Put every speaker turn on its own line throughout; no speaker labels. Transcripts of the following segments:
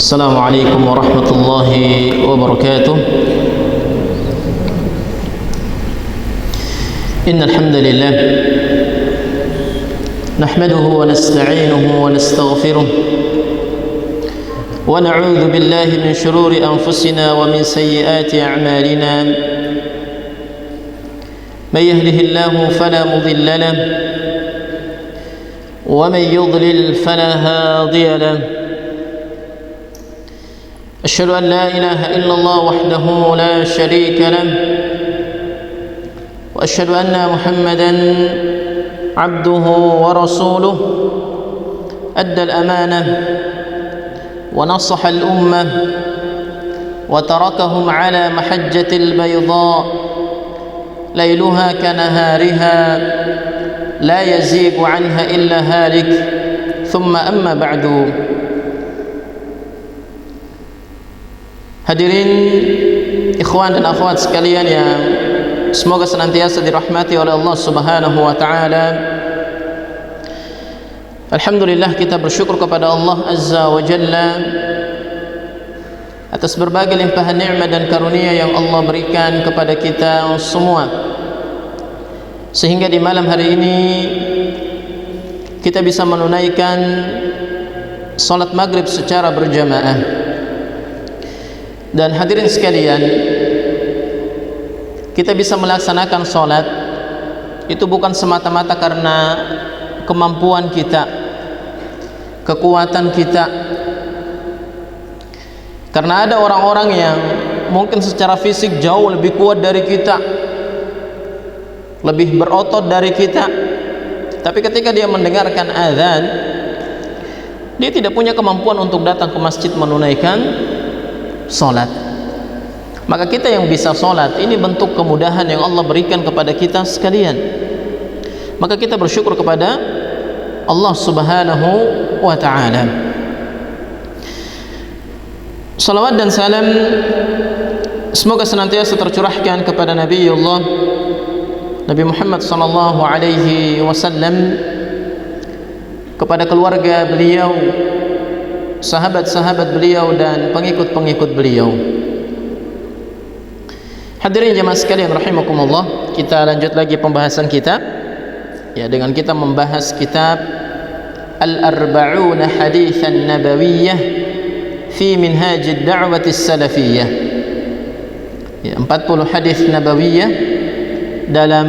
السلام عليكم ورحمة الله وبركاته. إن الحمد لله نحمده ونستعينه ونستغفره ونعوذ بالله من شرور أنفسنا ومن سيئات أعمالنا. من يهده الله فلا مضل له ومن يضلل فلا هادي له. أشهد أن لا إله إلا الله وحده لا شريك له وأشهد أن محمدًا عبده ورسوله أدى الأمانة ونصح الأمة وتركهم على محجة البيضاء ليلها كنهارها لا يزيغ عنها إلا هالك. ثم أما بعد. Hadirin ikhwan dan akhwat sekalian yang semoga senantiasa dirahmati oleh Allah Subhanahu wa taala. Alhamdulillah, kita bersyukur kepada Allah Azza wa Jalla atas berbagai limpahan nikmat dan karunia yang Allah berikan kepada kita semua, sehingga di malam hari ini kita bisa menunaikan salat maghrib secara berjamaah. Dan hadirin sekalian, kita bisa melaksanakan salat itu bukan semata-mata karena kemampuan kita, kekuatan kita. Karena ada orang-orang yang mungkin secara fisik jauh lebih kuat dari kita, lebih berotot dari kita, tapi ketika dia mendengarkan azan, dia tidak punya kemampuan untuk datang ke masjid menunaikan salat. Maka kita yang bisa salat, ini bentuk kemudahan yang Allah berikan kepada kita sekalian. Maka kita bersyukur kepada Allah Subhanahu wa ta'ala. Salawat dan salam semoga senantiasa tercurahkan kepada Nabiullah Nabi Muhammad sallallahu alaihi wasallam, kepada keluarga beliau, sahabat-sahabat beliau dan pengikut-pengikut beliau. Hadirin jemaah sekalian rahimakumullah, kita lanjut lagi pembahasan kita ya, dengan kita membahas kitab Al-Arba'un Haditsan Nabawiyyah fi Minhaj ad-Da'wah as-Salafiyyah ya, 40 hadis nabawiyah dalam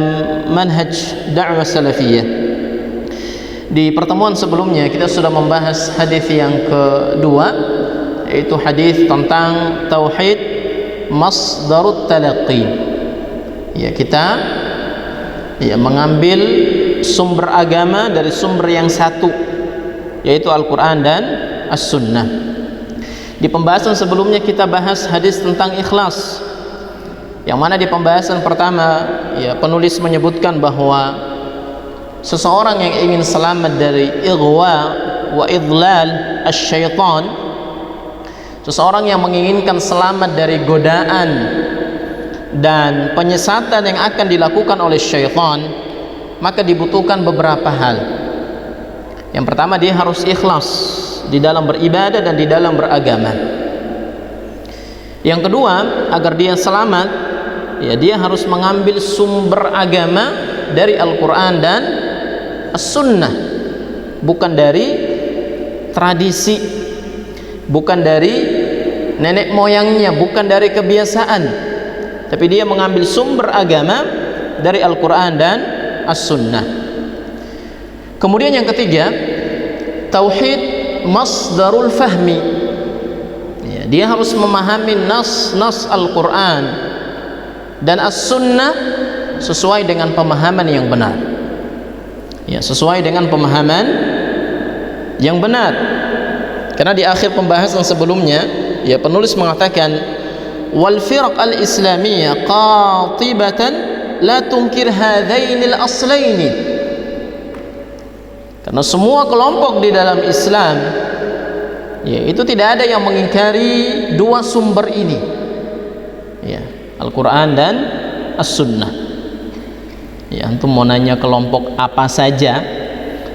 manhaj da'wah salafiyah. Di pertemuan sebelumnya kita sudah membahas hadis yang kedua, yaitu hadis tentang tauhid masdarut talaqqi. Ya, kita ya mengambil sumber agama dari sumber yang satu, yaitu Al-Qur'an dan As-Sunnah. Di pembahasan sebelumnya kita bahas hadis tentang ikhlas, yang mana di pembahasan pertama ya penulis menyebutkan bahwa seseorang yang ingin selamat dari ighwa wa idlal asy-syaitan, seseorang yang menginginkan selamat dari godaan dan penyesatan yang akan dilakukan oleh syaitan, maka dibutuhkan beberapa hal. Yang pertama, dia harus ikhlas di dalam beribadah dan di dalam beragama. Yang kedua, agar dia selamat ya, dia harus mengambil sumber agama dari Al-Quran dan As-Sunnah, bukan dari tradisi, bukan dari nenek moyangnya, bukan dari kebiasaan, tapi dia mengambil sumber agama dari Al-Quran dan As-Sunnah. Kemudian yang ketiga, tauhid masdarul fahmi ya, dia harus memahami nas Al-Quran dan As-Sunnah sesuai dengan pemahaman yang benar ya, sesuai dengan pemahaman yang benar. Karena di akhir pembahasan sebelumnya ya penulis mengatakan wal firaq al-islamiyah qatibatan la tunkir hadainil aslaini, karena semua kelompok di dalam Islam ya, itu tidak ada yang mengingkari dua sumber ini ya, Al-Quran dan As-Sunnah. Ya, antum mau nanya kelompok apa saja,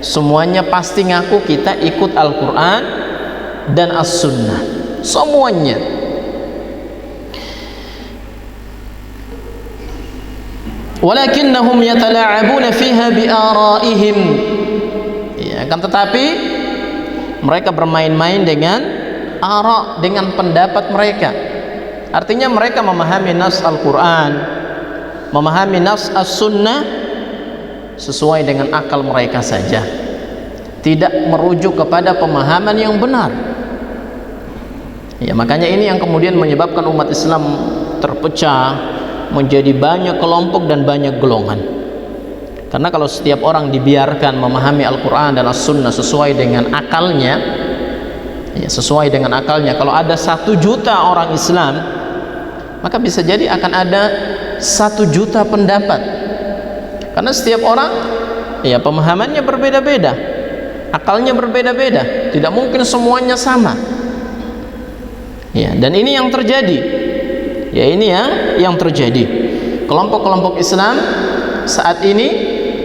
semuanya pasti ngaku kita ikut Al-Quran dan As-Sunnah. semuanya. Walakinnahum yatala'abuna fiha bi'ara'ihim. Ya, akan tetapi mereka bermain-main dengan ara', dengan pendapat mereka. Artinya mereka memahami nas Al-Quran, memahami nas As-Sunnah sesuai dengan akal mereka saja, tidak merujuk kepada pemahaman yang benar. Ya, makanya ini yang kemudian menyebabkan umat Islam terpecah menjadi banyak kelompok dan banyak golongan. Karena kalau setiap orang dibiarkan memahami Al-Quran dan As-Sunnah sesuai dengan akalnya, ya, sesuai dengan akalnya, kalau ada 1 juta orang Islam, maka bisa jadi akan ada 1 juta pendapat. Karena setiap orang, ya, pemahamannya berbeda-beda, akalnya berbeda-beda, tidak mungkin semuanya sama. Ya, dan ini yang terjadi. Ya, ini yang terjadi. Kelompok-kelompok Islam saat ini,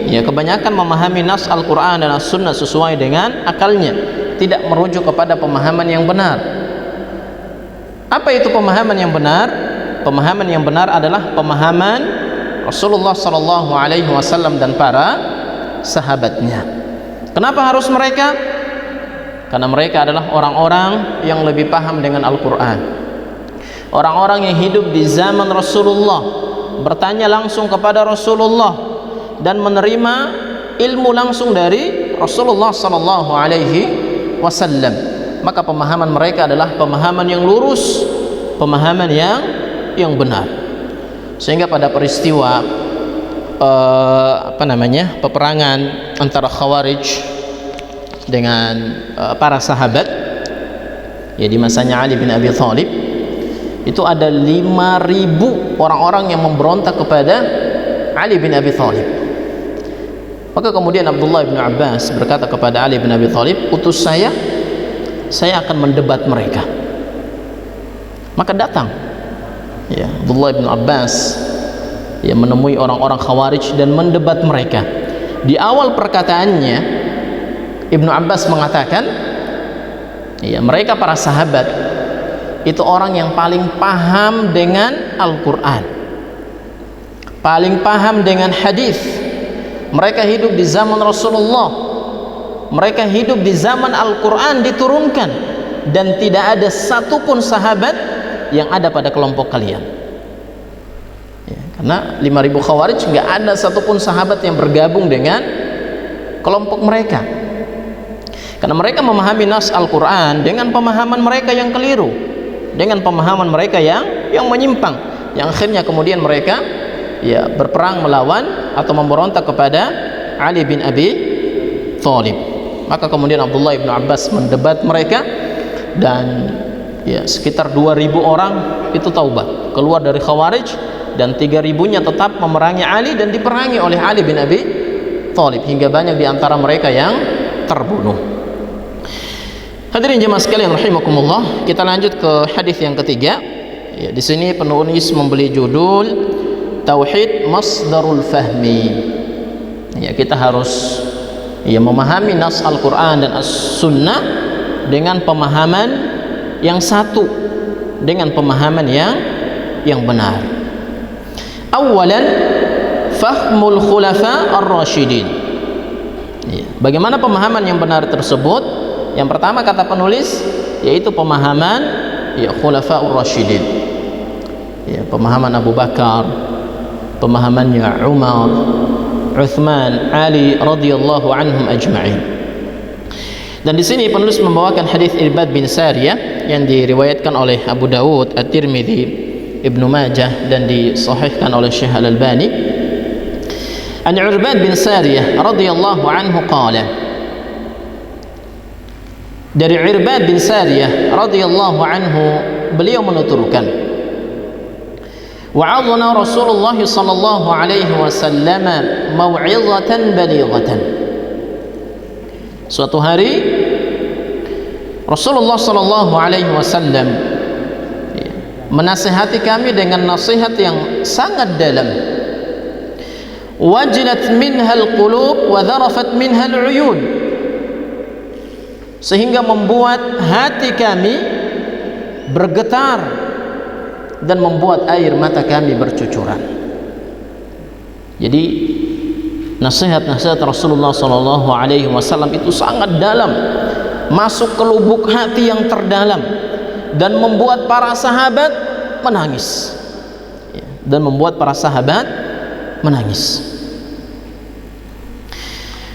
ya, kebanyakan memahami nas Al-Quran dan As-Sunnah sesuai dengan akalnya, tidak merujuk kepada pemahaman yang benar. Apa itu pemahaman yang benar? Pemahaman yang benar adalah pemahaman Rasulullah sallallahu alaihi wasallam dan para sahabatnya. Kenapa harus mereka? Karena mereka adalah orang-orang yang lebih paham dengan Al-Quran, orang-orang yang hidup di zaman Rasulullah, bertanya langsung kepada Rasulullah dan menerima ilmu langsung dari Rasulullah sallallahu alaihi wasallam. Maka pemahaman mereka adalah pemahaman yang lurus, pemahaman yang benar. Sehingga pada peristiwa peperangan antara Khawarij dengan para sahabat, ya, di masanya Ali bin Abi Thalib, itu ada 5.000 orang-orang yang memberontak kepada Ali bin Abi Thalib. Maka kemudian Abdullah bin Abbas berkata kepada Ali bin Abi Thalib, utus saya akan mendebat mereka. Maka datang, ya, Abdullah bin Abbas, ya, menemui orang-orang Khawarij dan mendebat mereka. Di awal perkataannya Ibnu Abbas mengatakan, ya, mereka para sahabat itu orang yang paling paham dengan Al-Quran, paling paham dengan hadis. Mereka hidup di zaman Rasulullah, mereka hidup di zaman Al-Quran diturunkan, dan tidak ada satupun sahabat yang ada pada kelompok kalian. Ya, karena 5.000 Khawarij nggak ada satupun sahabat yang bergabung dengan kelompok mereka. Karena mereka memahami nas Al-Quran dengan pemahaman mereka yang keliru, dengan pemahaman mereka yang menyimpang, yang akhirnya kemudian mereka, ya, berperang melawan atau memberontak kepada Ali bin Abi Thalib. Maka kemudian Abdullah bin Abbas mendebat mereka, dan, ya, sekitar 2.000 orang itu taubat, keluar dari Khawarij, dan 3.000-nya tetap memerangi Ali dan diperangi oleh Ali bin Abi Thalib, hingga banyak di antara mereka yang terbunuh. Hadirin jemaah sekalian rahimakumullah, kita lanjut ke hadis yang ketiga. Ya, di sini penulis memberi judul Tauhid Masdarul Fahmi. Ya, kita harus, ya, memahami nas Al-Quran dan As-Sunnah dengan pemahaman yang satu, dengan pemahaman yang benar. Awalan, fahmul khulafa ar-rasyidin. Ya, bagaimana pemahaman yang benar tersebut? Yang pertama kata penulis, yaitu pemahaman, ya, khulafa ar-rasyidin. Ya, pemahaman Abu Bakar, pemahamannya Umar, Uthman, Ali radhiyallahu anhum ajma'in. Dan di sini penulis membawakan hadis Irbad bin Sariyah yang diriwayatkan oleh Abu Dawud, At-Tirmidzi, Ibnu Majah, dan disahihkan oleh Syekh Al-Albani. An Irbad bin Sariyah radhiyallahu anhu qala, dari Irbad bin Sariyah radhiyallahu anhu, beliau menuturkan, wa'adhana Rasulullah sallallahu alaihi wasallam mau'izatan balighatan. Suatu hari Rasulullah sallallahu alaihi wasallam menasihati kami dengan nasihat yang sangat dalam. Wajilat minha al-qulub wa dharafat minha al-uyun, sehingga membuat hati kami bergetar dan membuat air mata kami bercucuran. Jadi nasihat-nasihat Rasulullah SAW itu sangat dalam, masuk ke lubuk hati yang terdalam, dan membuat para sahabat menangis. Dan membuat para sahabat menangis.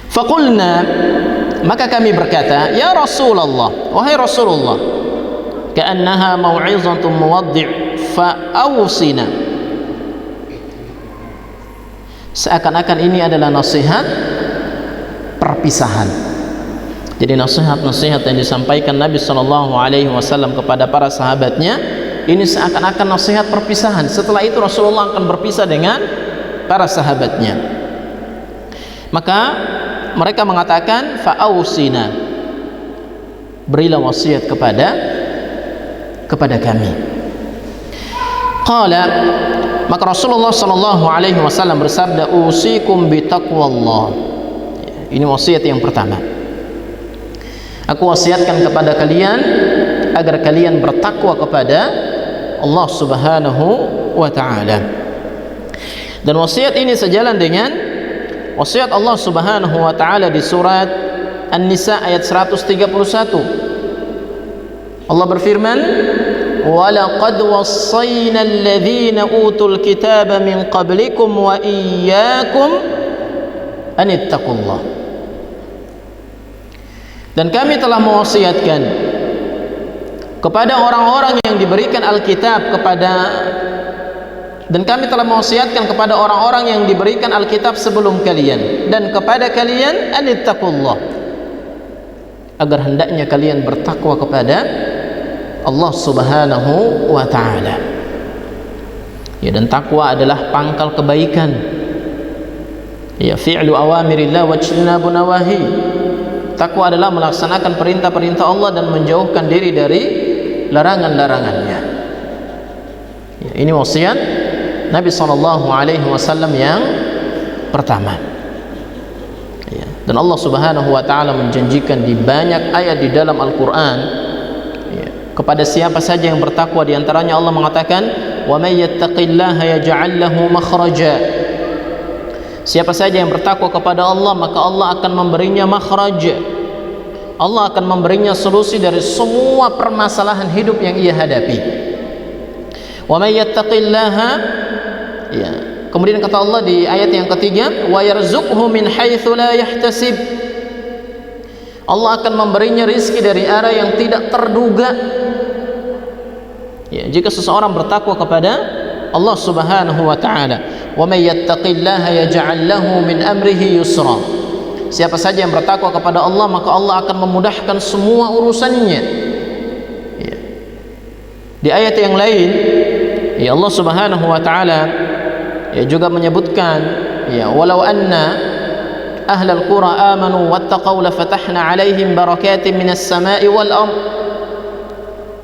Faqulna, maka kami berkata, ya Rasulullah, wahai Rasulullah, ka'annaha mau'izatun muwaddi' fa'awsina. Seakan-akan ini adalah nasihat perpisahan. Jadi nasihat-nasihat yang disampaikan Nabi SAW kepada para sahabatnya, ini seakan-akan nasihat perpisahan. Setelah itu Rasulullah akan berpisah dengan para sahabatnya. Maka mereka mengatakan, fa'ausina, berilah wasiat kepada kami. Qala, maka Rasulullah SAW bersabda, usikum bitaqwallah. Ini wasiat yang pertama. Aku wasiatkan kepada kalian agar kalian bertakwa kepada Allah Subhanahu wa ta'ala. Dan wasiat ini sejalan dengan wasiat Allah Subhanahu wa ta'ala di surat An-Nisa ayat 131. Allah berfirman, وَلَقَدْ وَصَّيْنَا الَّذِينَ أُوتُوا الْكِتَابَ مِنْ قَبْلِكُمْ وَإِيَّاكُمْ أَنِ اتَّقُوا اللَّهَ. Dan kami telah mewasiatkan kepada orang-orang yang diberikan Alkitab dan kami telah mewasiatkan kepada orang-orang yang diberikan Alkitab sebelum kalian dan kepada kalian, anittaqullah, agar hendaknya kalian bertakwa kepada Allah Subhanahu wa ta'ala. Ya, dan takwa adalah pangkal kebaikan. Ya, fi'lu awamirillah wa ijtinabu nawahi. Takwa adalah melaksanakan perintah-perintah Allah dan menjauhkan diri dari larangan-larangannya. Ya, ini wasiat Nabi SAW yang pertama. Ya, dan Allah Subhanahu wa ta'ala menjanjikan di banyak ayat di dalam Al-Quran, ya, kepada siapa saja yang bertakwa. Di antaranya Allah mengatakan, wa may yattaqillaha yaj'al lahu makhraja. Siapa saja yang bertakwa kepada Allah, maka Allah akan memberinya makhraj. Allah akan memberinya solusi dari semua permasalahan hidup yang ia hadapi. Wa may yattaqillaha, ya, kemudian kata Allah di ayat yang ketiga, wa yarzuqhu min haitsu la yahtasib. Allah akan memberinya rizki dari arah yang tidak terduga. Ya, jika seseorang bertakwa kepada Allah Subhanahu wa ta'ala, wa may yattaqillaha yaj'al lahu min amrihi yusra. Siapa saja yang bertakwa kepada Allah, maka Allah akan memudahkan semua urusannya. Ya. Di ayat yang lain, ya, Allah Subhanahu wa ta'ala, ya, juga menyebutkan, ya, walau anna ahlal qura amanu wattaqaw lafatahna alaihim barakatin minas sama'i wal ardh.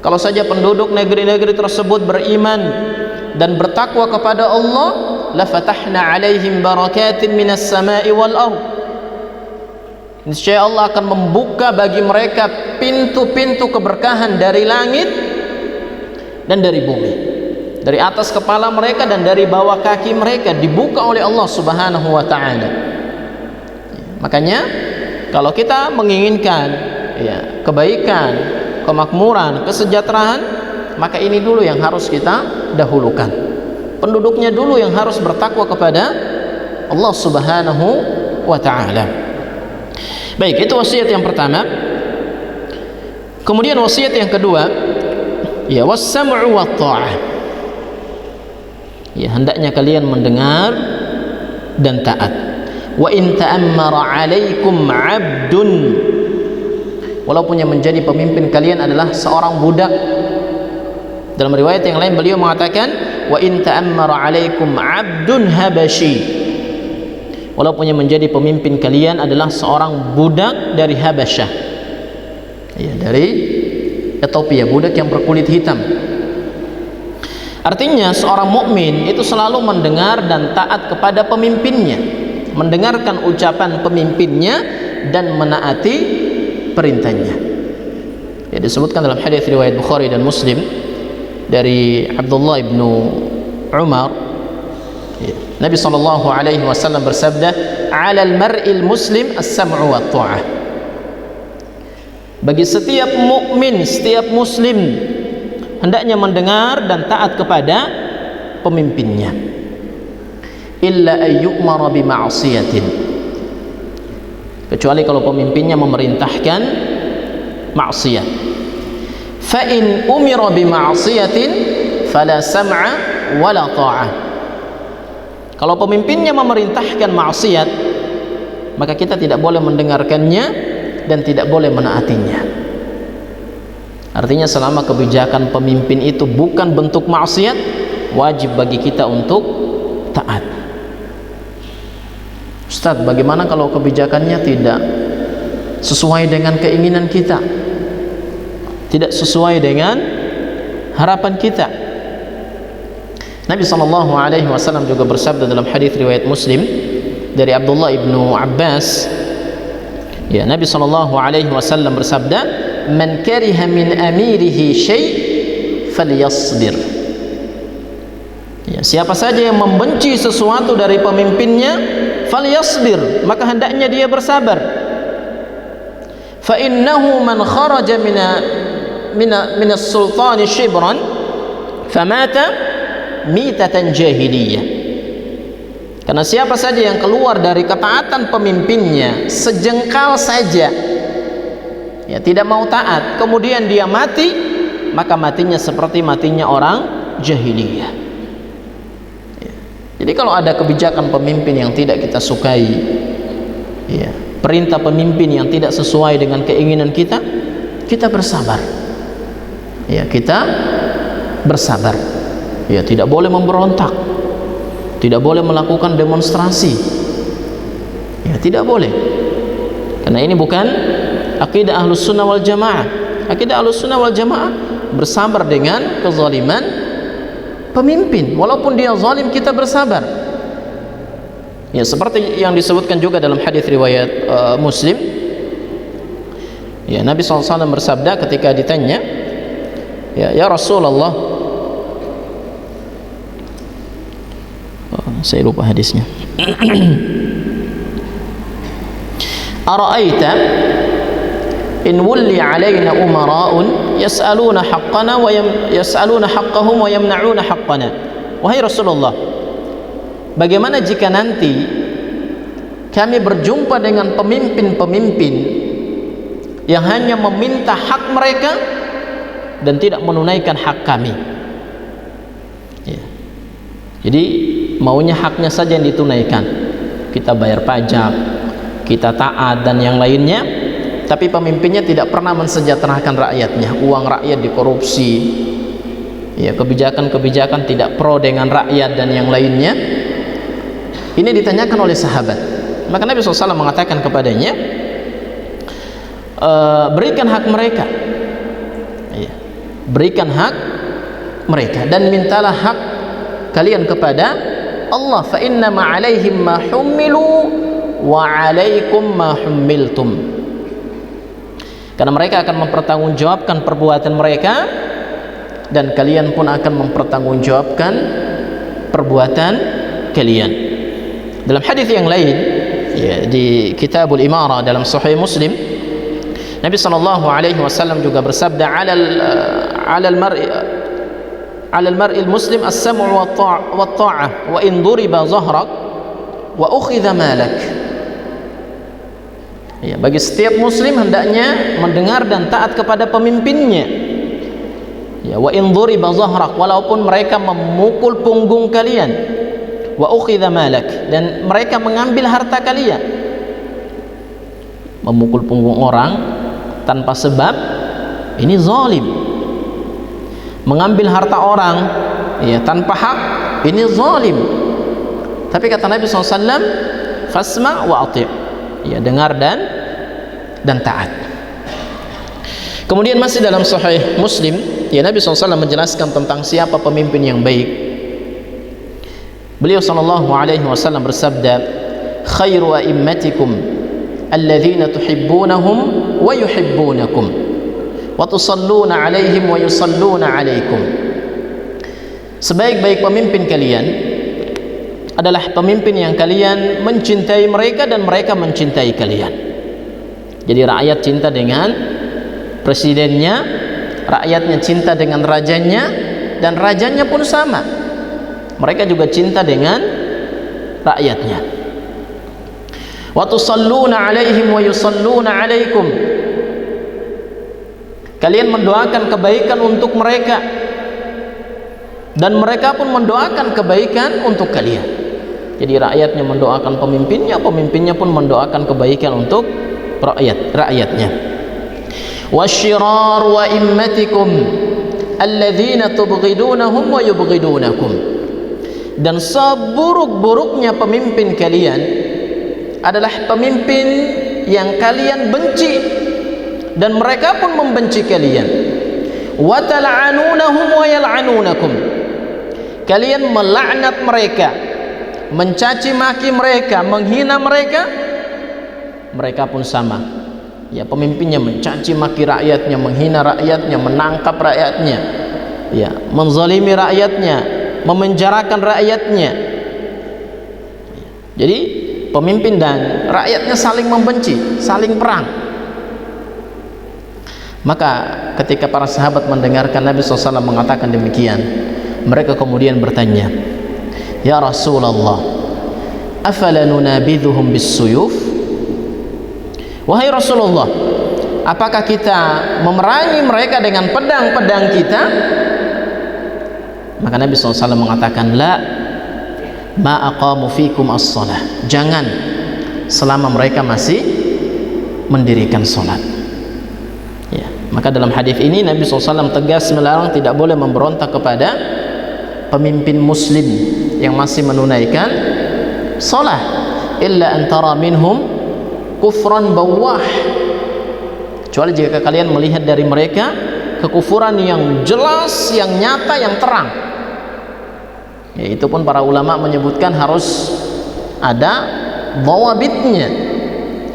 Kalau saja penduduk negeri-negeri tersebut beriman dan bertakwa kepada Allah, lafatahna alaihim barakatin minas sama'i wal ardh. Niscaya Allah akan membuka bagi mereka pintu-pintu keberkahan dari langit dan dari bumi. Dari atas kepala mereka dan dari bawah kaki mereka dibuka oleh Allah Subhanahu wa ta'ala. Makanya kalau kita menginginkan, ya, kebaikan, kemakmuran, kesejahteraan, maka ini dulu yang harus kita dahulukan. Penduduknya dulu yang harus bertakwa kepada Allah Subhanahu wa ta'ala. Baik, itu wasiat yang pertama. Kemudian wasiat yang kedua, ya, was-sam'u wat-tha'ah. Ya, hendaknya kalian mendengar dan taat. Wa in ta'ammara 'alaikum 'abdun, walaupun yang menjadi pemimpin kalian adalah seorang budak. Dalam riwayat yang lain beliau mengatakan, wa in ta'ammara 'alaikum 'abdun habasyi, walaupun yang menjadi pemimpin kalian adalah seorang budak dari Habasyah, ya, dari Ethiopia, budak yang berkulit hitam. Artinya seorang mukmin itu selalu mendengar dan taat kepada pemimpinnya, mendengarkan ucapan pemimpinnya dan menaati perintahnya. Ya, disebutkan dalam hadis riwayat Bukhari dan Muslim, dari Abdullah ibnu Umar, Nabi SAW bersabda, "Alal mar'il muslim as-sam'u wa ta'ah." Bagi setiap mukmin, setiap muslim hendaknya mendengar dan taat kepada pemimpinnya. Illa ayyumara bi ma'siyatin, kecuali kalau pemimpinnya memerintahkan maksiat. Fa in umira bi ma'siyatin fala sam'a wala ta'ah. Kalau pemimpinnya memerintahkan maksiat, maka kita tidak boleh mendengarkannya dan tidak boleh menaatinya. Artinya selama kebijakan pemimpin itu bukan bentuk maksiat, wajib bagi kita untuk taat. Ustaz, bagaimana kalau kebijakannya tidak sesuai dengan keinginan kita, tidak sesuai dengan harapan kita? Nabi SAW juga bersabda dalam hadis riwayat Muslim dari Abdullah ibnu Abbas, ya, Nabi SAW bersabda, "Man kariha min amirihi syai' falyasbir." Ya, siapa saja yang membenci sesuatu dari pemimpinnya, falyasbir, maka hendaknya dia bersabar. Fa innahu man kharaja min as-sultani shibran famata mitatan jahiliyah. Karena siapa saja yang keluar dari ketaatan pemimpinnya sejengkal saja, ya, tidak mau taat, kemudian dia mati, maka matinya seperti matinya orang jahiliyah. Ya. Jadi kalau ada kebijakan pemimpin yang tidak kita sukai, ya, perintah pemimpin yang tidak sesuai dengan keinginan kita, kita bersabar. Ya, kita bersabar. Ya, tidak boleh memberontak, tidak boleh melakukan demonstrasi, ya, tidak boleh, karena ini bukan akidah Ahlus Sunnah wal Jamaah. Akidah Ahlus Sunnah wal Jamaah bersabar dengan kezaliman pemimpin, walaupun dia zalim kita bersabar. Ya, seperti yang disebutkan juga dalam hadis riwayat Muslim, ya, Nabi SAW bersabda ketika ditanya, ya Rasulullah, saya lupa hadisnya. Ara'aita in wulli alaina umara'un yas'aluna haqqana wa yas'aluna haqqahum wa yamna'una haqqana. Wahai Rasulullah, bagaimana jika nanti kami berjumpa dengan pemimpin-pemimpin yang hanya meminta hak mereka dan tidak menunaikan hak kami? Ya. Jadi maunya haknya saja yang ditunaikan, kita bayar pajak, kita taat dan yang lainnya, tapi pemimpinnya tidak pernah mensejahterakan rakyatnya, uang rakyat dikorupsi, ya, kebijakan-kebijakan tidak pro dengan rakyat dan yang lainnya. Ini ditanyakan oleh sahabat, maka Nabi SAW mengatakan kepadanya, berikan hak mereka, ya, berikan hak mereka dan mintalah hak kalian kepada Allah. Fa inna ma 'alaihim ma hummilu wa 'alaikum ma hummiltum. Karena mereka akan mempertanggungjawabkan perbuatan mereka dan kalian pun akan mempertanggungjawabkan perbuatan kalian. Dalam hadis yang lain, ya, di Kitabul Imarah dalam Sahih Muslim, Nabi SAW juga bersabda, alal mar'il muslim as-sam'u wa ta'ah wa in duriba zahrak wa ukhidha malak. Ya, bagi setiap muslim hendaknya mendengar dan taat kepada pemimpinnya. Ya, wa in duriba zahrak, walaupun mereka memukul punggung kalian, wa ukhidha malak, dan mereka mengambil harta kalian. Memukul punggung orang tanpa sebab, ini zalim. Mengambil harta orang, ya, tanpa hak, ini zalim. Tapi kata Nabi SAW, fasma' wa ati', ya, dengar dan taat. Kemudian masih dalam Sahih Muslim, ya, Nabi SAW menjelaskan tentang siapa pemimpin yang baik. Beliau SAW bersabda, khairu a'immatikum alladzina tuhibbunahum wa yuhibbunakum wa tusalluna alaihim wa yusalluna alaikum. sebaik-baik pemimpin kalian adalah pemimpin yang kalian mencintai mereka dan mereka mencintai kalian. Jadi rakyat cinta dengan presidennya, rakyatnya cinta dengan rajanya, dan rajanya pun sama, mereka juga cinta dengan rakyatnya. Wa tusalluna alaihim wa yusalluna alaikum, kalian mendoakan kebaikan untuk mereka dan mereka pun mendoakan kebaikan untuk kalian. Jadi rakyatnya mendoakan pemimpinnya, pemimpinnya pun mendoakan kebaikan untuk rakyatnya. Wasyirar wa immatikum alladzina tubghidunahum wa yubghidunakum, dan seburuk-buruknya pemimpin kalian adalah pemimpin yang kalian benci dan mereka pun membenci kalian. Wa tal'anunahum wa yal'anunakum, kalian melaknat mereka, mencaci maki mereka, menghina mereka, mereka pun sama. Ya, pemimpinnya mencaci maki rakyatnya, menghina rakyatnya, menangkap rakyatnya, ya, menzalimi rakyatnya, memenjarakan rakyatnya. Jadi pemimpin dan rakyatnya saling membenci, saling perang. Maka ketika para sahabat mendengarkan Nabi SAW mengatakan demikian, mereka kemudian bertanya, "Ya Rasulullah, afala nunabidhuhum bis-suyuf?" Wahai Rasulullah, apakah kita memerangi mereka dengan pedang-pedang kita? Maka Nabi SAW mengatakan, la ma aqamu fikum as-salah, jangan selama mereka masih mendirikan salat. Ya, maka dalam hadis ini Nabi SAW tegas melarang tidak boleh memberontak kepada pemimpin muslim yang masih menunaikan salat, illa antara minhum kufran bawah, kecuali jika kalian melihat dari mereka kekufuran yang jelas, yang nyata, yang terang. Ya, itu pun para ulama menyebutkan harus ada dhawabitnya.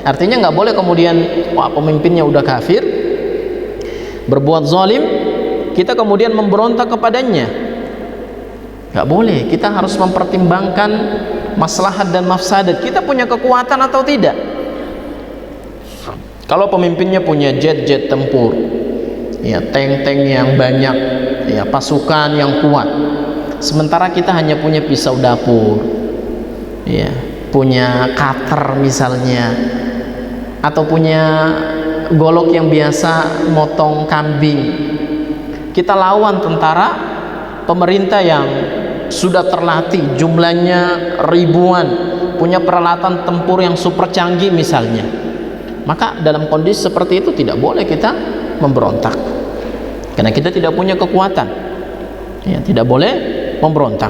Artinya nggak boleh kemudian wah pemimpinnya udah kafir, berbuat zalim, kita kemudian memberontak kepadanya. Nggak boleh, kita harus mempertimbangkan maslahat dan mafsadat. Kita punya kekuatan atau tidak? Kalau pemimpinnya punya jet-jet tempur, ya, tank-tank yang banyak, ya, pasukan yang kuat, sementara kita hanya punya pisau dapur, ya, punya cutter misalnya, atau punya golok yang biasa motong kambing, kita lawan tentara pemerintah yang sudah terlatih, jumlahnya ribuan, punya peralatan tempur yang super canggih misalnya. Maka dalam kondisi seperti itu tidak boleh kita memberontak, karena kita tidak punya kekuatan. Ya, tidak boleh memberontak,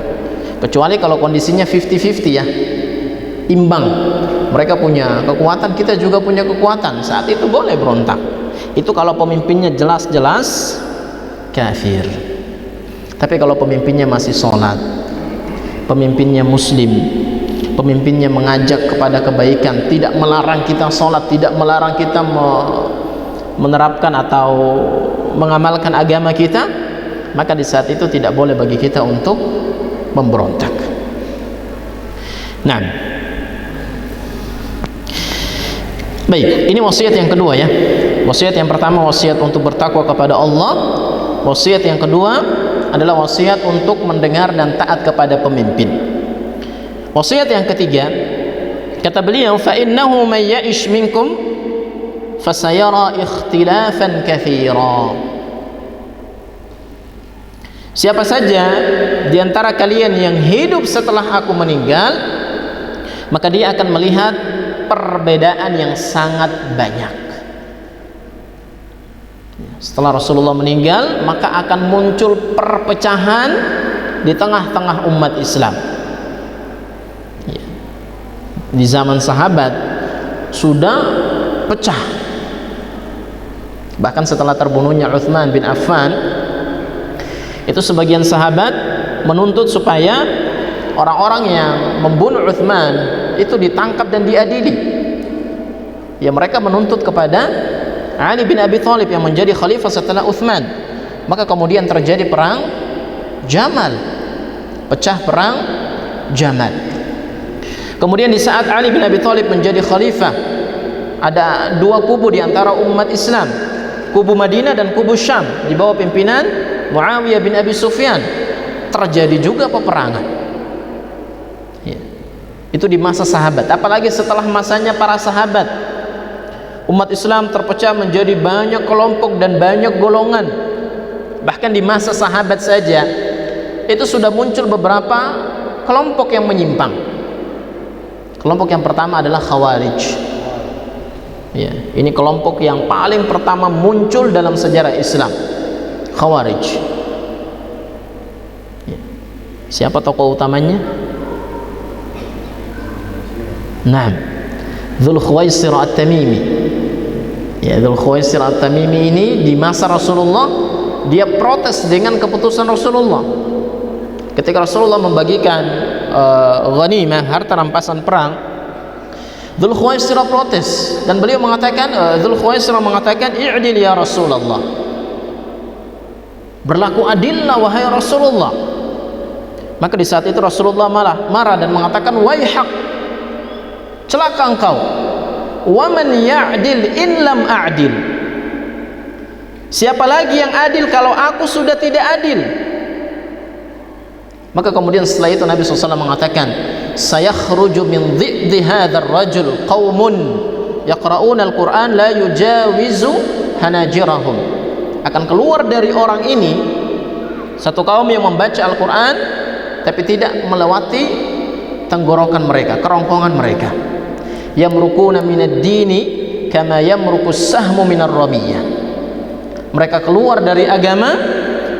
kecuali kalau kondisinya 50-50, ya, imbang. Mereka punya kekuatan, kita juga punya kekuatan, saat itu boleh berontak. Itu kalau pemimpinnya jelas-jelas kafir. Tapi kalau pemimpinnya masih sholat, pemimpinnya muslim, pemimpinnya mengajak kepada kebaikan, tidak melarang kita sholat, tidak melarang kita menerapkan atau mengamalkan agama kita, maka di saat itu tidak boleh bagi kita untuk memberontak. Nah, baik, ini wasiat yang kedua, ya. Wasiat yang pertama wasiat untuk bertakwa kepada Allah. Wasiat yang kedua adalah wasiat untuk mendengar dan taat kepada pemimpin. Wasiat yang ketiga, kata beliau, fa innahu may ya'ish minkum fasayara ikhtilafan katsira. Siapa saja di antara kalian yang hidup setelah aku meninggal, maka dia akan melihat perbedaan yang sangat banyak. Setelah Rasulullah meninggal, maka akan muncul perpecahan di tengah-tengah umat Islam. Di zaman sahabat sudah pecah, bahkan setelah terbunuhnya Utsman bin Affan, itu sebagian sahabat menuntut supaya orang-orang yang membunuh Utsman itu ditangkap dan diadili. Ya, mereka menuntut kepada Ali bin Abi Thalib yang menjadi khalifah setelah Utsman. Maka kemudian terjadi perang Jamal pecah perang Jamal. Kemudian di saat Ali bin Abi Thalib menjadi khalifah, ada dua kubu di antara umat Islam, kubu Madinah dan kubu Syam di bawah pimpinan Muawiyah bin Abi Sufyan. Terjadi juga peperangan ya. Itu di masa sahabat, apalagi setelah masanya para sahabat, umat Islam terpecah menjadi banyak kelompok dan banyak golongan. Bahkan di masa sahabat saja itu sudah muncul beberapa kelompok yang menyimpang. Kelompok yang pertama adalah Khawarij ya, ini kelompok yang paling pertama muncul dalam sejarah Islam, Khawarij ya. Siapa tokoh utamanya? Naam, Dzul Khuwaisir At-Tamimi ya. Dzul Khuwaisir At-Tamimi ini di masa Rasulullah dia protes dengan keputusan Rasulullah. Ketika Rasulullah membagikan ghanimah, harta rampasan perang, Dzul Khuwaisir protes dan beliau mengatakan, Dzul Khuwaisir mengatakan, "I'dil ya Rasulullah." Berlaku adillah wahai Rasulullah. Maka di saat itu Rasulullah marah dan mengatakan, "Waihak, celaka engkau. Wa man ya'dil in lam a'dil." Siapa lagi yang adil kalau aku sudah tidak adil? Maka kemudian setelah itu Nabi SAW mengatakan, "Sayakhruju min dhiddi hadzal rajul qaumun yaqra'una al-Qur'an la yujawizu hanajirahum." Akan keluar dari orang ini satu kaum yang membaca Al-Qur'an tapi tidak melewati tenggorokan mereka, kerongkongan mereka. Yamrukuna minad dini kama yamrukus sahmu minar ramiyah. Mereka keluar dari agama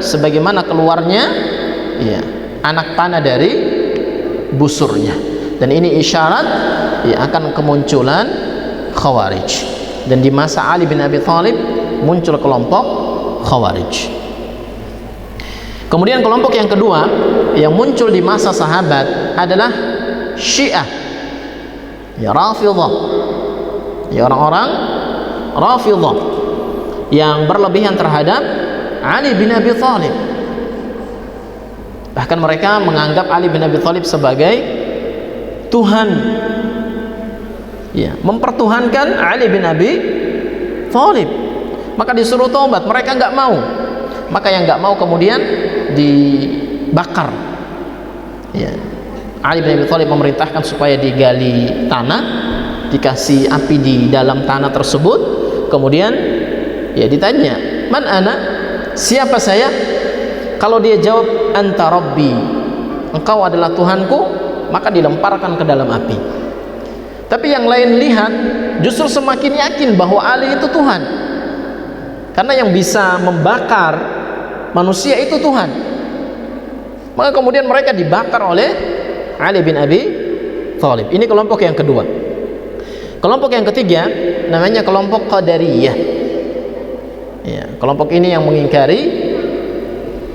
sebagaimana keluarnya ya, anak panah dari busurnya. Dan ini isyarat ya, akan kemunculan Khawarij. Dan di masa Ali bin Abi Thalib muncul kelompok Khawarij. Kemudian kelompok yang kedua yang muncul di masa sahabat adalah Syiah ya, Rafidhah ya, orang-orang Rafidhah yang berlebihan terhadap Ali bin Abi Thalib. Bahkan mereka menganggap Ali bin Abi Thalib sebagai Tuhan ya, mempertuhankan Ali bin Abi Thalib. Maka disuruh taubat, mereka nggak mau. Maka yang nggak mau kemudian dibakar ya. Ali bin Abi Thalib memerintahkan supaya digali tanah, dikasih api di dalam tanah tersebut. Kemudian ya ditanya, "Man ana?" Siapa saya? Kalau dia jawab, "Anta Rabbi," engkau adalah Tuhanku, maka dilemparkan ke dalam api. Tapi yang lain lihat justru semakin yakin bahwa Ali itu Tuhan, karena yang bisa membakar manusia itu Tuhan. Maka kemudian mereka dibakar oleh Ali bin Abi Thalib. Ini kelompok yang kedua. Kelompok yang ketiga namanya kelompok Qadariyah ya, kelompok ini yang mengingkari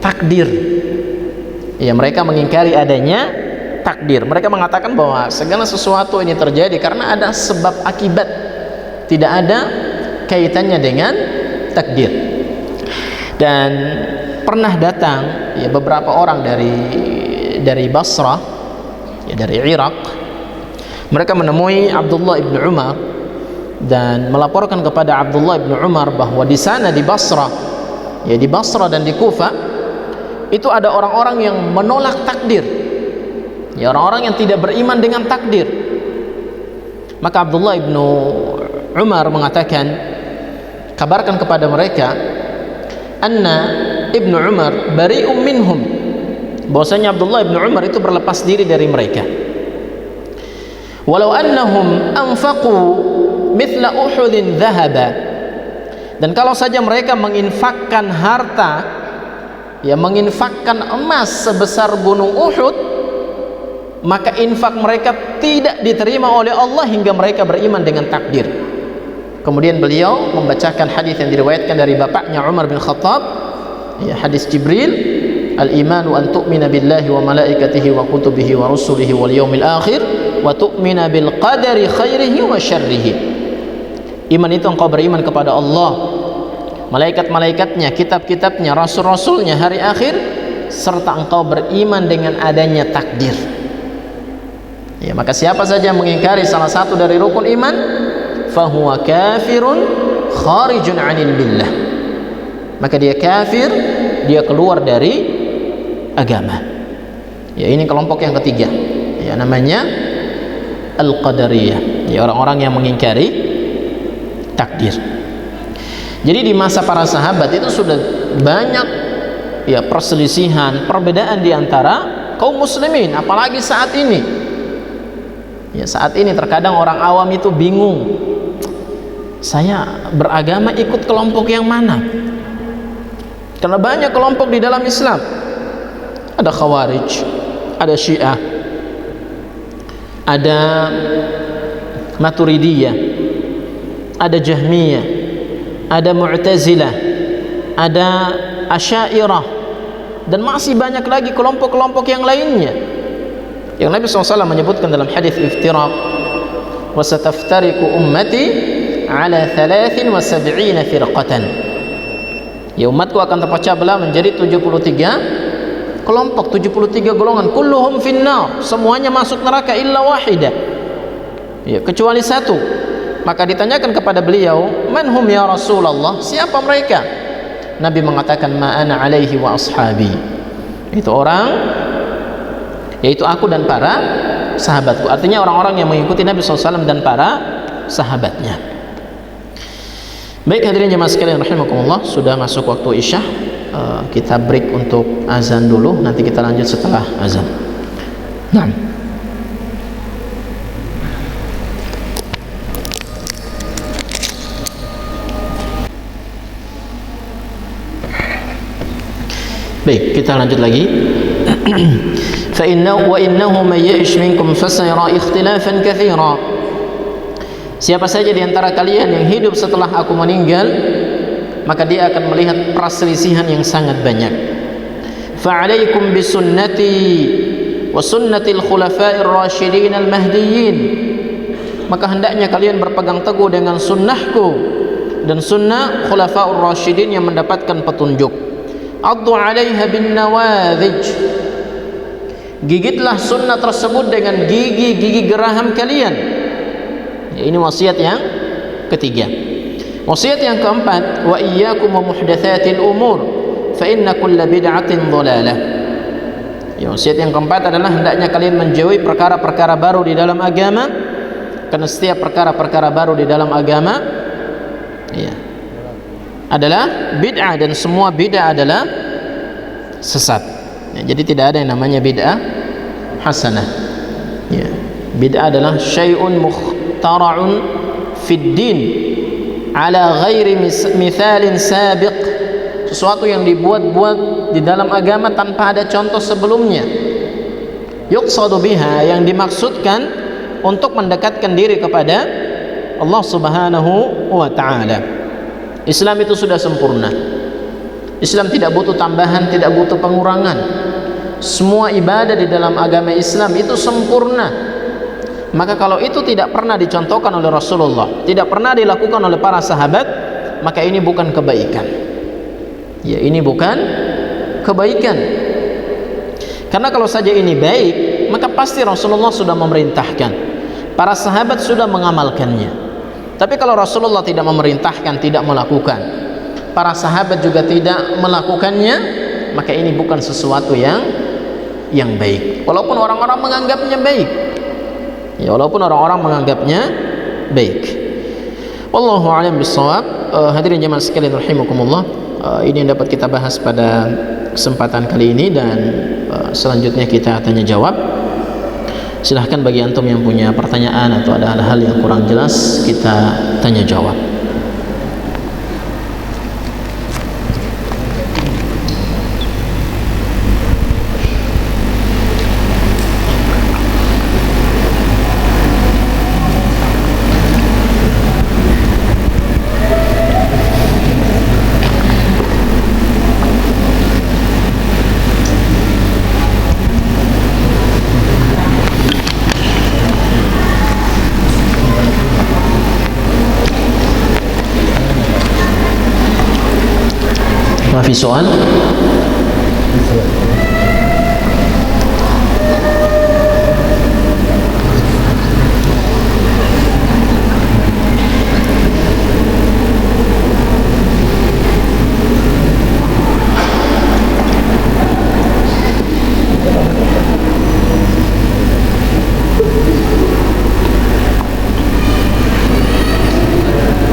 takdir ya, mereka mengingkari adanya takdir. Mereka mengatakan bahwa segala sesuatu ini terjadi karena ada sebab akibat, tidak ada kaitannya dengan takdir. Dan pernah datang ya beberapa orang dari Basrah ya, dari Irak. Mereka menemui Abdullah ibn Umar dan melaporkan kepada Abdullah ibn Umar bahwa di sana di Basrah ya, di Basrah dan di Kufah itu ada orang-orang yang menolak takdir ya, orang-orang yang tidak beriman dengan takdir. Maka Abdullah ibn Umar mengatakan, kabarkan kepada mereka, anna ibnu Umar bari'um minhum, bahwasanya Abdullah ibn Umar itu berlepas diri dari mereka. Walau annahum anfaqu mithla Uhudin dhahaba, dan kalau saja mereka menginfakkan harta ya, menginfakkan emas sebesar gunung Uhud, maka infak mereka tidak diterima oleh Allah hingga mereka beriman dengan takdir. Kemudian beliau membacakan hadis yang diriwayatkan dari bapaknya Umar bin Khattab ya, hadis Jibril, al-imanu an tu'mina billahi wa malaikatihi wa kutubihi wa rusulihi wal yawmil akhir wa tu'mina bil qadari khairihi wa syarrihi. Iman itu engkau beriman kepada Allah, malaikat-malaikatnya, kitab-kitabnya, rasul-rasulnya, hari akhir, serta engkau beriman dengan adanya takdir. Ya, maka siapa saja yang mengingkari salah satu dari rukun iman, fahuwa kafirun kharijun 'anil billah. Maka dia kafir, dia keluar dari agama. Ya, ini kelompok yang ketiga. Ya, namanya al-qadariyah. Ya, orang-orang yang mengingkari takdir. Jadi di masa para sahabat itu sudah banyak ya perselisihan, perbedaan di antara kaum muslimin, apalagi saat ini. Ya, saat ini terkadang orang awam itu bingung. Saya beragama ikut kelompok yang mana? Karena banyak kelompok di dalam Islam. Ada Khawarij, ada Syiah, ada Maturidiyah, ada Jahmiyah, ada Mu'tazilah, ada Asy'ariyah, dan masih banyak lagi kelompok-kelompok yang lainnya. Yang Nabi SAW menyebutkan dalam hadis iftiraq, wa sataftariqu ummati ala 73 firqatan. Ya, umatku akan terpecah belah menjadi 73 kelompok, 73 golongan, kulluhum finnar, semuanya masuk neraka illa wahidah. Ya, kecuali satu. Maka ditanyakan kepada beliau, man hum ya Rasulullah, siapa mereka? Nabi mengatakan, ma ana alaihi wa ashabi. Itu orang, yaitu aku dan para sahabatku. Artinya orang-orang yang mengikuti Nabi SAW dan para sahabatnya. Baik hadirin jemaah sekalian rahimakumullah, sudah masuk waktu Isya. Kita break untuk azan dulu, nanti kita lanjut setelah azan. Nah, baik, kita lanjut lagi. Fa innahu wa innahu may ya'ish minkum fasayara ikhtilafan katsira. Siapa saja di antara kalian yang hidup setelah aku meninggal, maka dia akan melihat perselisihan yang sangat banyak. Fa 'alaikum bisunnati wa sunnatil khulafa'ir rasyidin al-mahdiyyin. Maka hendaknya kalian berpegang teguh dengan sunnahku dan sunnah khulafa'ur rasyidin yang mendapatkan petunjuk. Addu 'alaiha bin nawadhij. Gigitlah sunnah tersebut dengan gigi-gigi geraham kalian. Ya, ini wasiat yang ketiga. Wasiat yang keempat, wa iyyakum wa muhdatsatil umur fa inna kulla bid'atin dhalalah. Ya, wasiat yang keempat adalah hendaknya kalian menjauhi perkara-perkara baru di dalam agama, karena setiap perkara-perkara baru di dalam agama ya adalah bid'ah, dan semua bid'ah adalah sesat. Ya, jadi tidak ada yang namanya bid'ah hasanah. Ya, bid'ah adalah syai'un mukhtara'un fid din ala ghairi mithalin sabiq, sesuatu yang dibuat-buat di dalam agama tanpa ada contoh sebelumnya. Yuqsadu biha, yang dimaksudkan untuk mendekatkan diri kepada Allah Subhanahu wa ta'ala. Islam itu sudah sempurna. Islam tidak butuh tambahan, tidak butuh pengurangan. Semua ibadah di dalam agama Islam itu sempurna. Maka kalau itu tidak pernah dicontohkan oleh Rasulullah, tidak pernah dilakukan oleh para sahabat, maka ini bukan kebaikan. Ya, ini bukan kebaikan. Karena kalau saja ini baik, maka pasti Rasulullah sudah memerintahkan, para sahabat sudah mengamalkannya. Tapi kalau Rasulullah tidak memerintahkan, tidak melakukan, para sahabat juga tidak melakukannya, maka ini bukan sesuatu yang baik. Walaupun orang-orang menganggapnya baik. Ya, walaupun orang-orang menganggapnya baik. Wallahu a'lam bishawab. Hadirin jemaah sekalian rahimakumullah, ini yang dapat kita bahas pada kesempatan kali ini, dan selanjutnya kita tanya jawab. Silahkan bagi antum yang punya pertanyaan atau ada hal-hal yang kurang jelas, kita tanya jawab. في سؤال؟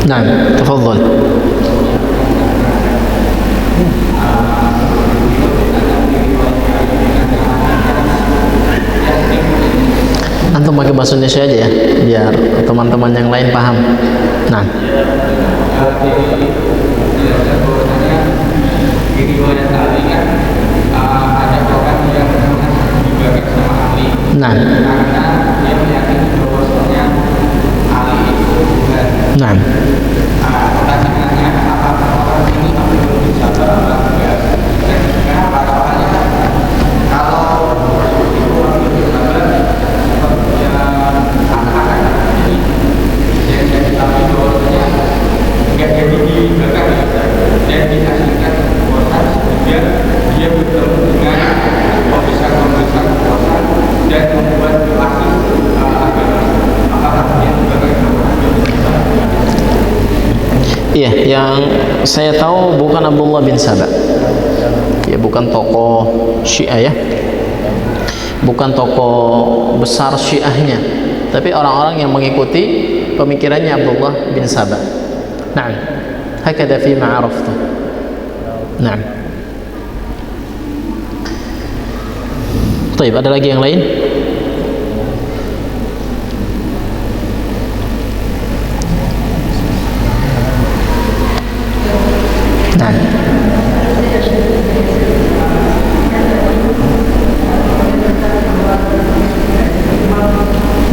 Nah, tafadhal. Antum pakai bahasa Indonesia aja ya, biar teman-teman yang lain paham. Nah, nah, nah, iya, yang saya tahu bukan Abdullah bin Saba. Ya, bukan tokoh Syiah ya. Bukan tokoh besar Syiahnya, tapi orang-orang yang mengikuti pemikirannya Abdullah bin Saba. Naam. Hakada fi ma araftu. Naam. Baik, ada lagi yang lain?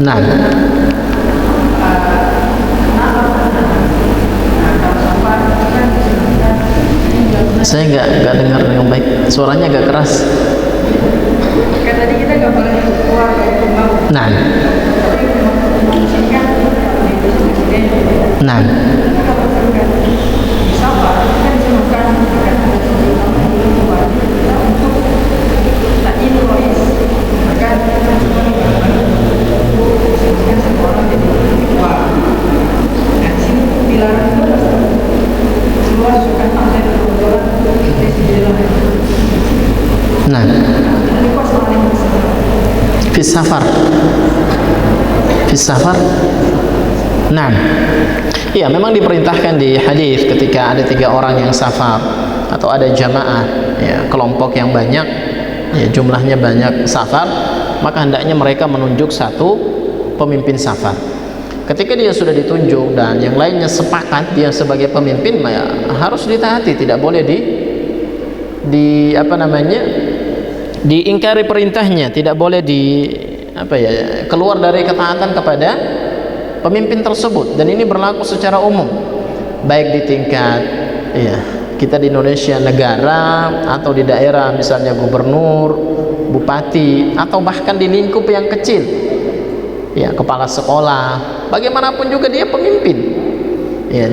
Nah, nah, saya nggak dengar dengan baik, suaranya agak keras.
Tadi kita nggak boleh keluar dari rumah.
Nah, nah, nah, Fisafar, Fisafar. Nah, iya, memang diperintahkan di hadis ketika ada 3 orang yang safar atau ada jamaah, ya, kelompok yang banyak, ya, jumlahnya banyak safar, maka hendaknya mereka menunjuk satu pemimpin safar. Ketika dia sudah ditunjuk dan yang lainnya sepakat dia sebagai pemimpin, ya, harus ditaati, tidak boleh diingkari perintahnya, tidak boleh keluar dari ketaatan kepada pemimpin tersebut. Dan ini berlaku secara umum, baik di tingkat, ya, kita di Indonesia negara, atau di daerah misalnya gubernur, bupati, atau bahkan di lingkup yang kecil, ya, kepala sekolah, bagaimanapun juga dia pemimpin, ya,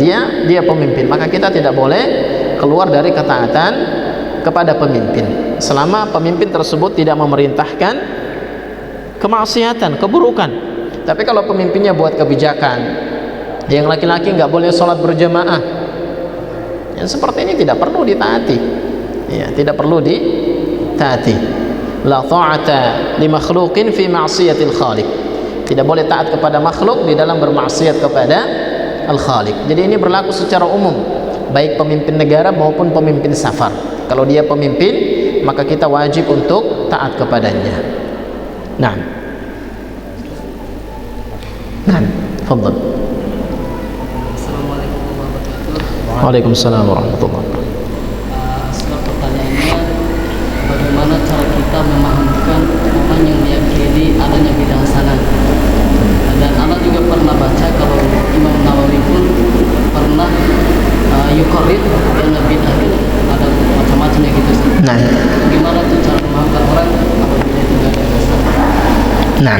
dia pemimpin, maka kita tidak boleh keluar dari ketaatan kepada pemimpin selama pemimpin tersebut tidak memerintahkan kemaksiatan, keburukan. Tapi kalau pemimpinnya buat kebijakan, yang laki-laki nggak boleh sholat berjamaah, yang seperti ini tidak perlu ditaati, ya, tidak perlu ditaati. La ta'ata li makhluqin fi ma'siyatil khaliq. Tidak boleh taat kepada makhluk di dalam bermaksiat kepada al-khaliq. Jadi ini berlaku secara umum, baik pemimpin negara maupun pemimpin safar. Kalau dia pemimpin, maka kita wajib untuk taat kepadanya. Nah, fadhal.
Assalamualaikum warahmatullahi wabarakatuh.
Waalaikumsalam warahmatullahi wabarakatuh.
Setelah pertanyaannya, bagaimana cara kita memahamkan orang yang meyakini adanya bidah hasanah? Dan anak juga pernah baca kalau Imam Nawawi pun pernah yuqarrir dengan bidah itu ada macam-macamnya gitu.
Nah,
Gimana tuh cara memahamkan orang apabila itu tidak ada hasanah?
nah,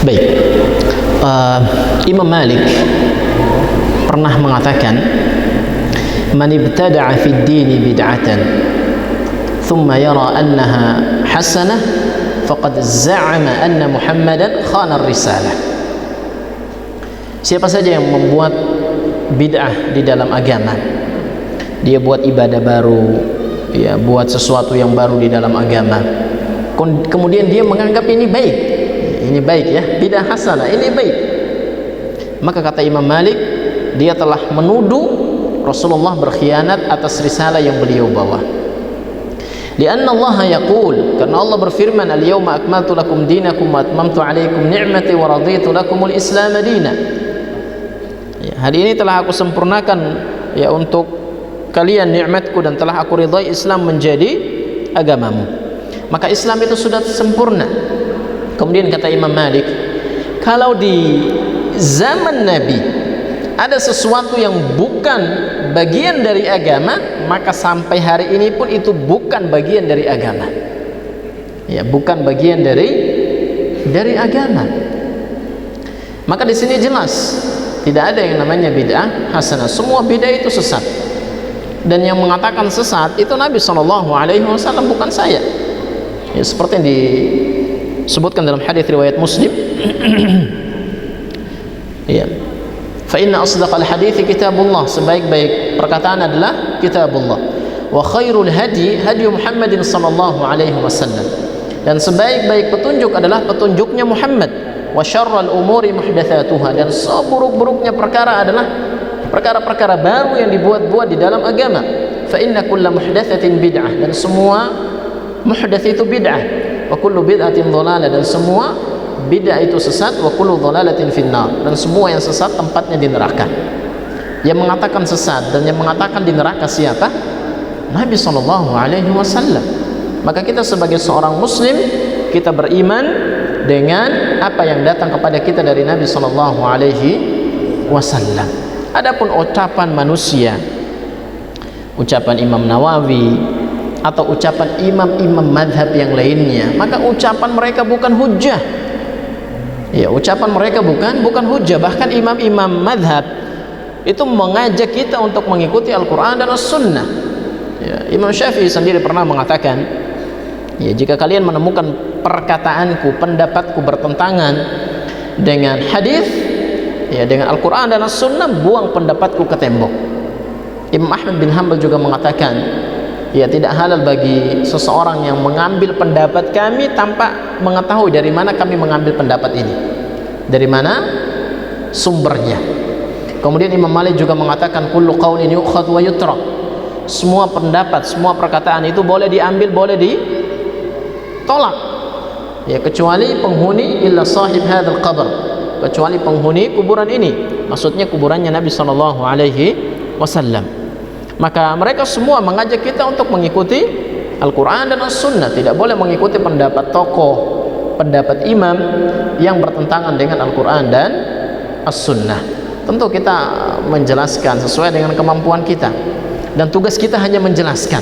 baik. Imam Malik pernah mengatakan, man ibtada'a fid dini bid'atan thumma yara annaha hasanah faqad za'ama anna Muhammadan khana ar-risalah. Siapa saja yang membuat bid'ah di dalam agama, dia buat ibadah baru, ya, buat sesuatu yang baru di dalam agama, kemudian dia menganggap ini baik ya, bid'ah hasanah, ini baik, maka kata Imam Malik, dia telah menuduh Rasulullah berkhianat atas risalah yang beliau bawa. Lianna Allah yaqul, karena Allah berfirman, al-yawma akmaltu lakum dinakum wa atmamtu alaikum ni'mati wa raditu lakumul islam dina. Ya, hari ini telah aku sempurnakan ya untuk kalian nikmatku dan telah aku ridai Islam menjadi agamamu. Maka Islam itu sudah sempurna. Kemudian kata Imam Malik, kalau di zaman Nabi ada sesuatu yang bukan bagian dari agama, maka sampai hari ini pun itu bukan bagian dari agama. Ya, bukan bagian dari agama. Maka di sini jelas tidak ada yang namanya bid'ah hasanah. Semua bid'ah itu sesat. Dan yang mengatakan sesat itu Nabi SAW, bukan saya. Ya, seperti yang disebutkan dalam hadis riwayat Muslim. Ya. Fa inna asdaqal hadithi kitabullah, sebaik-baik perkataan adalah kitabullah. Wa khairul hadi hadi Muhammadin sallallahu alaihi wasallam, dan sebaik-baik petunjuk adalah petunjuknya Muhammad. Wa syarrul umuri muhdatsatuha, dan seburuk-buruknya perkara adalah perkara-perkara baru yang dibuat-buat di dalam agama. Fa inna kulla muhdatsatin bid'ah, dan semua muhdats itu bid'ah. Wa kullu bid'atin dhalalah, dan semua bid'ah itu sesat. Wa kullu dhalalatin finnar, dan semua yang sesat tempatnya di neraka. Yang mengatakan sesat dan yang mengatakan di neraka siapa? Nabi SAW. Maka kita sebagai seorang muslim, kita beriman dengan apa yang datang kepada kita dari Nabi SAW. Adapun ucapan manusia, ucapan Imam Nawawi atau ucapan imam-imam madhab yang lainnya, maka ucapan mereka bukan hujjah. Ya, ucapan mereka bukan hujjah. Bahkan imam-imam madhab itu mengajak kita untuk mengikuti Al-Quran dan As-Sunnah. Ya, Imam Syafi'i sendiri pernah mengatakan, ya, jika kalian menemukan perkataanku, pendapatku bertentangan dengan hadis, ya, dengan Al-Quran dan As-Sunnah, buang pendapatku ke tembok. Imam Ahmad bin Hanbal juga mengatakan, ya, tidak halal bagi seseorang yang mengambil pendapat kami tanpa mengetahui dari mana kami mengambil pendapat ini, dari mana sumbernya. Kemudian Imam Malik juga mengatakan, kullu qaulin yu'khadh wa yutrak, semua pendapat, semua perkataan itu boleh diambil, boleh ditolak, ya, kecuali penghuni illa sahib hadzal qabr, kecuali penghuni kuburan ini, maksudnya kuburannya Nabi SAW. Maka mereka semua mengajak kita untuk mengikuti Al-Quran dan As-Sunnah. Tidak boleh mengikuti pendapat tokoh, pendapat imam yang bertentangan dengan Al-Quran dan As-Sunnah. Tentu kita menjelaskan sesuai dengan kemampuan kita, dan tugas kita hanya menjelaskan.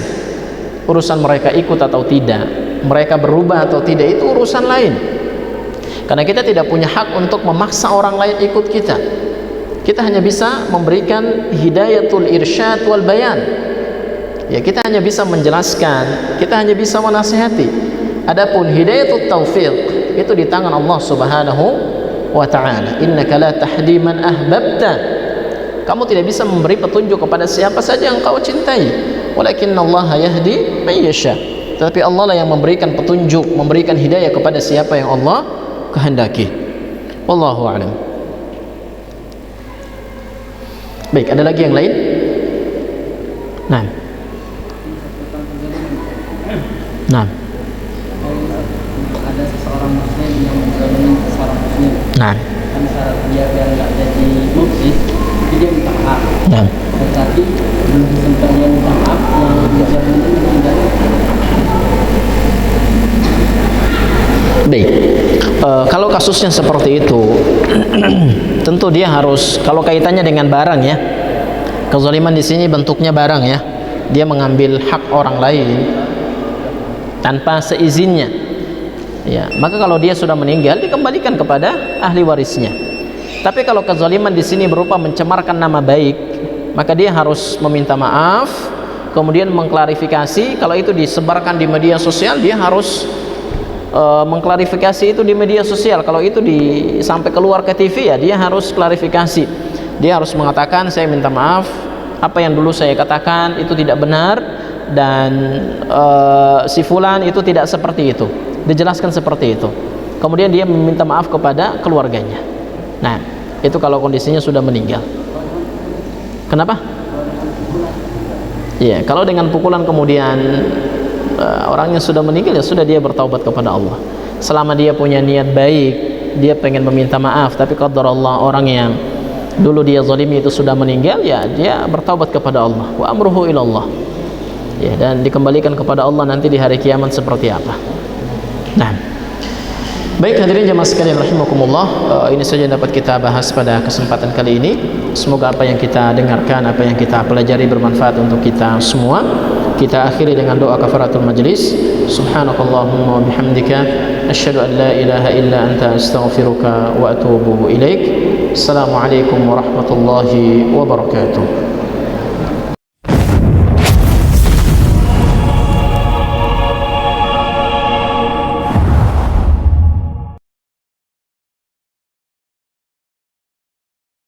Urusan mereka ikut atau tidak, mereka berubah atau tidak, itu urusan lain. Karena kita tidak punya hak untuk memaksa orang lain ikut kita. Kita hanya bisa memberikan hidayatul irsyad wal bayan. Ya, kita hanya bisa menjelaskan, kita hanya bisa menasihati. Adapun hidayatul taufiq itu di tangan Allah Subhanahu wa ta'ala. Innaka la tahdi man ahbabta, kamu tidak bisa memberi petunjuk kepada siapa saja yang kau cintai. Walakinnallaha yahdi man yasha, tetapi Allah lah yang memberikan petunjuk, memberikan hidayah kepada siapa yang Allah kehendaki. Wallahu a'lam. Baik, ada lagi yang lain? Nah. Nah.
Ada seseorang muslim yang menzalimi seorang muslim.
Nah.
Kan syarat dia biar nggak jadi mufsid, dia minta maaf.
Nah.
Tetapi belum sempat dia minta maaf, yang dizalimi itu meninggal.
Baik. Kalau kasusnya seperti itu, tentu dia harus, kalau kaitannya dengan barang, ya, kezaliman di sini bentuknya barang, ya, dia mengambil hak orang lain tanpa seizinnya, ya, maka kalau dia sudah meninggal dikembalikan kepada ahli warisnya. Tapi kalau kezaliman di sini berupa mencemarkan nama baik, maka dia harus meminta maaf, kemudian mengklarifikasi. Kalau itu disebarkan di media sosial, dia harus mengklarifikasi itu di media sosial. Kalau itu sampai keluar ke TV, ya, dia harus klarifikasi. Dia harus mengatakan, saya minta maaf, apa yang dulu saya katakan itu tidak benar, dan si fulan itu tidak seperti itu. Dijelaskan seperti itu. Kemudian dia meminta maaf kepada keluarganya. Nah, itu kalau kondisinya sudah meninggal. Kenapa? Iya, kalau dengan pukulan kemudian orangnya sudah meninggal, ya sudah, dia bertaubat kepada Allah. Selama dia punya niat baik, dia pengen meminta maaf, tapi qadar Allah, orang yang dulu dia zalimi itu sudah meninggal, ya dia bertaubat kepada Allah. Wa amruhu ilallah. Ya, dan dikembalikan kepada Allah nanti di hari kiamat seperti apa. Nah, baik hadirin jemaah sekalian rahimakumullah, ini saja yang dapat kita bahas pada kesempatan kali ini. Semoga apa yang kita dengarkan, apa yang kita pelajari bermanfaat untuk kita semua. Kita akhiri dengan doa kafaratul majlis. Subhanakallahumma wa bihamdika asyhadu an la ilaha illa anta astaghfiruka wa atubu ilaik. Assalamualaikum warahmatullahi wabarakatuh.